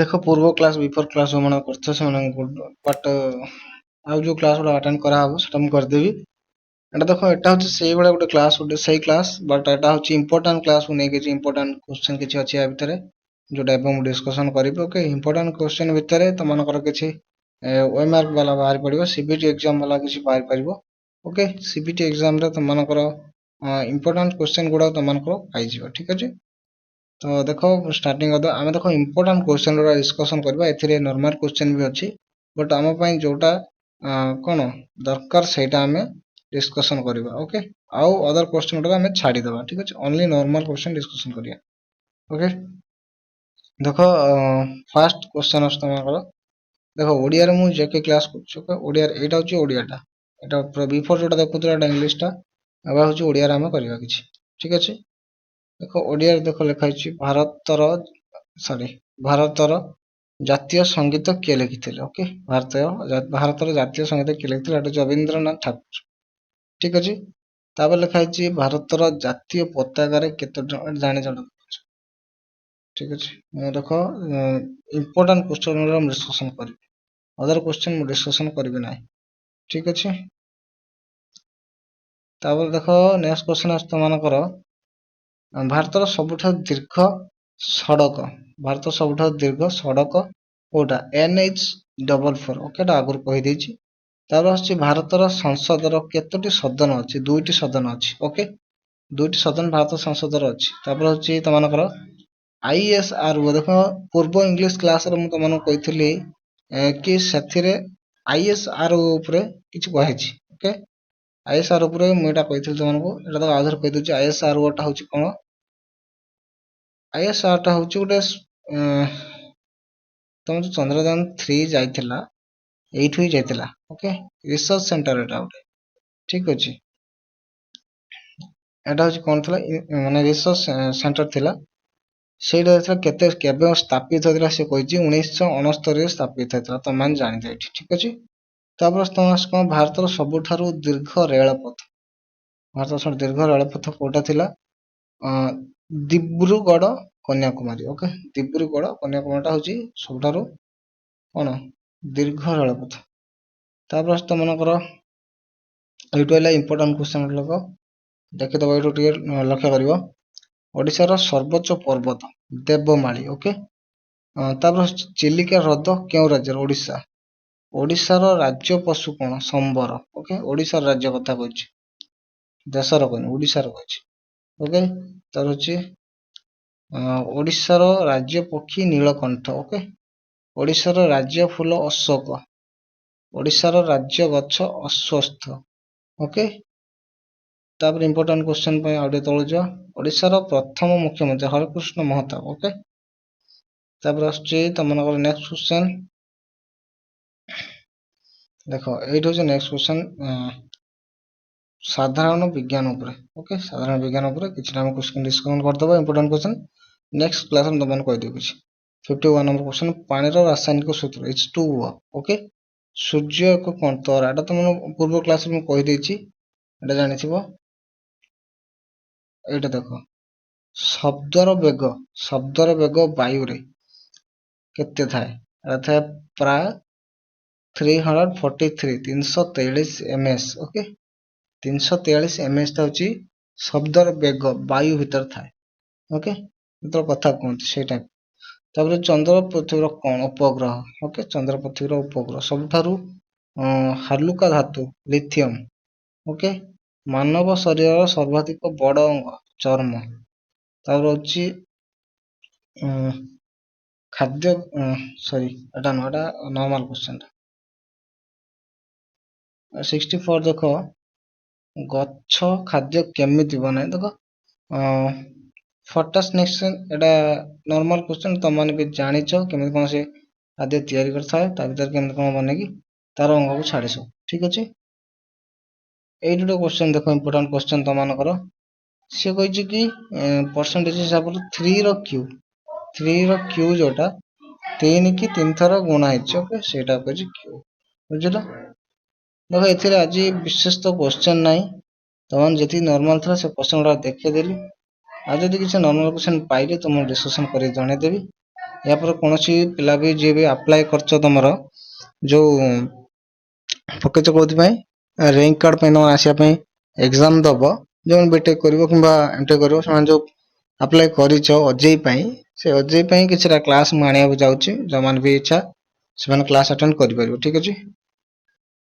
ଦେଖ ପୂର୍ବ class before class ଯୋଉମାନେ କରିଥିବ ସେମାନଙ୍କୁ ବଟ୍ ଆଉ ଯୋଉ କ୍ଲାସ୍ ଗୁଡ଼ା ଆଟେଣ୍ଡ କରାହବ ସେଟା ମୁଁ କରିଦେବି। ଏଟା ଦେଖ ଏଟା ହଉଛି ସେଇଭଳିଆ ଗୋଟେ କ୍ଲାସ୍ ଗୋଟେ ସେଇ କ୍ଲାସ୍ ବଟ୍ ଏଟା ହଉଛି ଇମ୍ପୋର୍ଟାଣ୍ଟ କ୍ଲାସ୍କୁ ନେଇକି କିଛି ଇମ୍ପୋର୍ଟାଣ୍ଟ କ୍ୱେଶ୍ଚନ୍ କିଛି ଅଛି ୟା ଭିତରେ ଯୋଉଟା ଏବେ ମୁଁ ଡିସ୍କସନ୍ କରିବି। ଓକେ, ଇମ୍ପୋର୍ଟାଣ୍ଟ କ୍ୱେଶ୍ଚନ୍ ଭିତରେ ତମମାନଙ୍କର କିଛି OMR ବାଲା ବାହାରି ପଡ଼ିବ, CBT ଏକ୍ଜାମ୍ ବାଲା କିଛି ବାହାରି ପାରିବ। ଓକେ, CBT ଏକ୍ଜାମ୍ରେ ତମମାନଙ୍କର ଇମ୍ପୋର୍ଟାଣ୍ଟ କ୍ୱେଶ୍ଚନ୍ ଗୁଡ଼ାକ ତମମାନଙ୍କର ପାଇଯିବ। ଠିକ୍ ଅଛି, ତ ଦେଖ ଷ୍ଟାର୍ଟିଂ କରିଦେବା। ଆମେ ଦେଖ ଇମ୍ପୋର୍ଟାଣ୍ଟ କ୍ୱେଶ୍ଚନ୍ ଗୁଡ଼ା ଡିସ୍କସନ୍ କରିବା। ଏଥିରେ ନର୍ମାଲ କ୍ୱେଶ୍ଚନ୍ ବି ଅଛି ବଟ୍ ଆମ ପାଇଁ ଯୋଉଟା କ'ଣ ଦରକାର ସେଇଟା ଆମେ ଡିସ୍କସନ୍ କରିବା। ଓକେ, ଆଉ ଅଦର କ୍ୱେଶ୍ଚନ୍ ଗୁଡ଼ାକ ଆମେ ଛାଡ଼ିଦେବା। ଠିକ୍ ଅଛି, ଓନ୍ଲି ନର୍ମାଲ କ୍ୱେଶ୍ଚନ୍ ଡିସ୍କସନ୍ କରିବା। ଓକେ, ଦେଖ ଫାର୍ଷ୍ଟ କ୍ୱେଶ୍ଚନ୍ ଅଛି ତମମାନଙ୍କର। ଦେଖ ଓଡ଼ିଆରେ ମୁଁ JK କ୍ଲାସ୍ କରୁଛି। ଓକେ, ଓଡ଼ିଆରେ ଏଇଟା ହଉଛି ଓଡ଼ିଆଟା, ଏଇଟା ବିଫୋର ଯୋଉଟା ଦେଖୁଥିଲା ଏଇଟା ଇଂଲିଶଟା, ଏବେ ହଉଛି ଓଡ଼ିଆରେ ଆମେ କରିବା କିଛି। ଠିକ୍ ଅଛି, ଦେଖ ଓଡ଼ିଆରେ ଦେଖ ଲେଖା ହେଇଛି ଭାରତର ଜାତୀୟ ସଙ୍ଗୀତ କିଏ ଲେଖିଥିଲେ? ଓକେ, ଭାରତର ଜାତୀୟ ସଙ୍ଗୀତ କିଏ ଲେଖିଥିଲେ? ଏଟା ରବୀନ୍ଦ୍ରନାଥ ଠାକୁର। ଠିକ୍ ଅଛି, ତାପରେ ଲେଖା ହେଇଛି ଭାରତର ଜାତୀୟ ପତାକାରେ କେତୋଟି ଜାଣିଛ? ଠିକ୍ ଅଛି, ମୁଁ ଦେଖ ଇମ୍ପୋର୍ଟାଣ୍ଟ କ୍ୱେଶ୍ଚନ୍ ଗୁଡ଼ା ମୁଁ ଡିସ୍କସନ୍ କରିବି, ଅଦର କ୍ୱେଶ୍ଚନ୍ ମୁଁ ଡିସ୍କସନ୍ କରିବି ନାହିଁ। ଠିକ୍ ଅଛି, ତାପରେ ଦେଖ ନେକ୍ସଟ କ୍ୱେଶ୍ଚନ୍ ଅଛି ତମମାନଙ୍କର ଭାରତର ସବୁଠାରୁ ଦୀର୍ଘ ସଡ଼କ କୋଉଟା? NH44। ଓକେ, ଏଟା ଆଗରୁ କହିଦେଇଛି। ତାପରେ ଆସୁଛି ଭାରତର ସଂସଦର କେତୋଟି ସଦନ ଅଛି? 2ଟି ସଦନ ଅଛି। ଓକେ, 2ଟି ସଦନ ଭାରତ ସଂସଦର ଅଛି। ତାପରେ ହଉଛି ତମମାନଙ୍କର ISRO। ଦେଖ ପୂର୍ବ ଇଂଲିଶ କ୍ଲାସରେ ମୁଁ ତମମାନଙ୍କୁ କହିଥିଲି କି ସେଥିରେ ISRO ଉପରେ କିଛି କୁହାହେଇଛି। ଓକେ, ISRO ଉପରେ ମୁଁ ଏଇଟା କହିଥିଲି ତମମାନଙ୍କୁ, ଏଇଟା ତ ଆଉଥରେ କହିଦଉଛି। ISRO ଟା ହଉଛି କ'ଣ? ISRO ଟା ହଉଛି ଗୋଟେ ତମ ଯୋଉ ଚନ୍ଦ୍ରଯାନ 3 ଯାଇଥିଲା ଏଇଠୁ ହିଁ ଯାଇଥିଲା। ଓକେ, ରିସର୍ଚ୍ଚ ସେଣ୍ଟର ଏଟା ଗୋଟେ। ଠିକ୍ ଅଛି, ଏଟା ହଉଛି କ'ଣ ଥିଲା ମାନେ ରିସର୍ଚ୍ଚ ସେଣ୍ଟର ଥିଲା। ସେଇଟା କେବେ ସ୍ଥାପିତ ହେଇଥିଲା ସେ କହିଛି 1969ରେ ସ୍ଥାପିତ ହେଇଥିଲା, ତମମାନେ ଜାଣିଛ ଏଠି। ଠିକ୍ ଅଛି, ତାପରେ କ'ଣ ଭାରତର ସବୁଠାରୁ ଦୀର୍ଘ ରେଳପଥ କୋଉଟା ଥିଲା? ଦିବ୍ରୁଗଡ଼ କନ୍ୟାକୁମାରୀ। ଓକେ, ଦିବ୍ରୁଗଡ଼ କନ୍ୟାକୁମାରୀଟା ହଉଛି ସବୁଠାରୁ କ'ଣ ଦୀର୍ଘ ରେଳପଥ। ତାପରେ ତମମାନଙ୍କର ଏଇଠୁ ହେଲା ଇମ୍ପୋର୍ଟାଣ୍ଟ କ୍ୱେଶ୍ଚନ୍ ଲୋକ ଦେଖିଦବ, ଏଇଠୁ ଟିକେ ଲକ୍ଷ୍ୟ କରିବ। ଓଡ଼ିଶାର ସର୍ବୋଚ୍ଚ ପର୍ବତ ଦେବମାଳି। ଓକେ, ତାପରେ ଚିଲିକା ହ୍ରଦ କେଉଁ ରାଜ୍ୟର? ଓଡ଼ିଶା। ଓଡ଼ିଶାର ରାଜ୍ୟ ପଶୁ କ'ଣ? ସମ୍ବର। ଓକେ, ଓଡ଼ିଶାର ରାଜ୍ୟ କଥା କହିଛି, ଦେଶର କହିନି, ଓଡ଼ିଶାର କହିଛି। ଓକେ, ତାର ହଉଛି ଓଡ଼ିଶାର ରାଜ୍ୟ ପକ୍ଷୀ ନୀଳକଣ୍ଠ। ଓକେ, ଓଡ଼ିଶାର ରାଜ୍ୟ ଫୁଲ ଅଶୋକ। ଓଡ଼ିଶାର ରାଜ୍ୟ ଗଛ ଅଶ୍ୱତ୍ଥ। ଓକେ, ତାପରେ ଇମ୍ପୋର୍ଟାଣ୍ଟ କ୍ୱେଶ୍ଚନ୍ ପାଇଁ ଆଉ ଟିକେ ତଳକୁ ଯିବା। ଓଡ଼ିଶାର ପ୍ରଥମ ମୁଖ୍ୟମନ୍ତ୍ରୀ ହରକୃଷ୍ଣ ମହତାବ। ଓକେ, ତାପରେ ଆସୁଛି ତମମାନଙ୍କର ନେକ୍ସଟ କ୍ୱେଶ୍ଚନ୍। ଦେଖ ଏଇଠି ହଉଛି ନେକ୍ସଟ କ୍ୱେଶ୍ଚନ୍ ସାଧାରଣ ବିଜ୍ଞାନ ଉପରେ। ଓକେ, ସାଧାରଣ ବିଜ୍ଞାନ ଉପରେ କିଛିଟା ଆମେ କ୍ୱେଶ୍ଚନ୍ ଡିସ୍କସନ୍ କରିଦେବା, ଇମ୍ପୋର୍ଟାଣ୍ଟ କ୍ୱେଶ୍ଚନ୍। ନେକ୍ସଟ କ୍ଲାସରେ ତମମାନଙ୍କୁ କହିଦେବି କିଛି। 51 ନମ୍ବର କ୍ୱେଶ୍ଚନ୍, ପାଣିର ରାସାୟନିକ ସୂତ୍ର H2O। ଓକେ, ସୂର୍ଯ୍ୟ ଏକ କ'ଣ ତରା? ଏଟା ତମମାନଙ୍କୁ ପୂର୍ବ କ୍ଲାସରେ ମୁଁ କହିଦେଇଛି, ଏଟା ଜାଣିଥିବ। ଏଇଟା ଦେଖ ଶବ୍ଦର ବେଗ ବାୟୁରେ କେତେ ଥାଏ? ଏଟା ଥାଏ ପ୍ରାୟ 343 ms। ଓକେ, 343 ms ଟା ହଉଛି ଶବ୍ଦର ବେଗ ବାୟୁ ଭିତରେ ଥାଏ। ଓକେ, ଯେତେବେଳେ କଥା କୁହନ୍ତି ସେଇଟା। ତାପରେ ଚନ୍ଦ୍ର ପୃଥିବୀର କ'ଣ ଉପଗ୍ରହ? ଓକେ, ଚନ୍ଦ୍ର ପୃଥିବୀର ଉପଗ୍ରହ। ସବୁଠାରୁ ହାଲୁକା ଧାତୁ ଲିଥିୟମ। ଓକେ, ମାନବ ଶରୀରର ସର୍ବାଧିକ ବଡ଼ ଅଙ୍ଗ ଚର୍ମ। ତାପରେ ହଉଛି ଖାଦ୍ୟ ଏଟା ନୁହଁ, ଏଟା ନର୍ମାଲ କ୍ୱେଶ୍ଚନ୍ ଟା। 64 ଦେଖ ଗଛ ଖାଦ୍ୟ କେମିତି ବନାଏ? ଦେଖ ଫଟୋସିନ୍ଥେସିସ୍, ଏଟା ନର୍ମାଲ କ୍ୱେଶ୍ଚନ୍, ତମମାନେ ବି ଜାଣିଛ କେମିତି କ'ଣ ସେ ଖାଦ୍ୟ ତିଆରି କରିଥାଏ, ତା ଭିତରେ କେମିତି କ'ଣ ବନେଇକି ତାର ଅଙ୍ଗକୁ ଛାଡେ ସବୁ। ଠିକ୍ ଅଛି, ଏଇଠି ଗୋଟେ କ୍ୱେଶ୍ଚନ୍ ଦେଖ, ଇମ୍ପୋର୍ଟାଣ୍ଟ କ୍ୱେଶ୍ଚନ୍ ତମମାନଙ୍କର। ସେ କହିଛି କି ପରସେଣ୍ଟେଜ ହିସାବରେ 3 ର କ୍ୟୁ ଯୋଉଟା 3 କି 3 ଥର ଗୁଣା ହେଇଛି। ଓକେ, ସେଇଟା କହିଛି କ୍ୟୁ। ବୁଝିଲ, ଦେଖ ଏଥିରେ ଆଜି ବିଶେଷ ତ କ୍ୱେଶ୍ଚନ୍ ନାହିଁ, ତମମାନେ ଯେତିକି ନର୍ମାଲ ଥିଲା ସେ କ୍ୱେଶ୍ଚନ୍ ଗୁଡ଼ା ଦେଖେଇଦେଲି। ଆଉ ଯଦି କିଛି ନର୍ମାଲ କ୍ୱେଶ୍ଚନ୍ ପାଇଲେ ତମକୁ ଡିସ୍କସନ୍ କରି ଜଣେଇଦେବି। या पर कौनसी पिला भी जे भी अप्लाई करछ तमरो जो पकेच कोथि पई रैंक कार्ड पे न आसिया पई एग्जाम दबो जो बीटेक करिवो किबा एमटेक करिवो समान जो अप्लाई करिछ ओजेई पई से ओजेई पई किछरा क्लास मानिया जाउची जो मान भी इच्छा समान क्लास अटेंड करि परिवो ठीक अछि।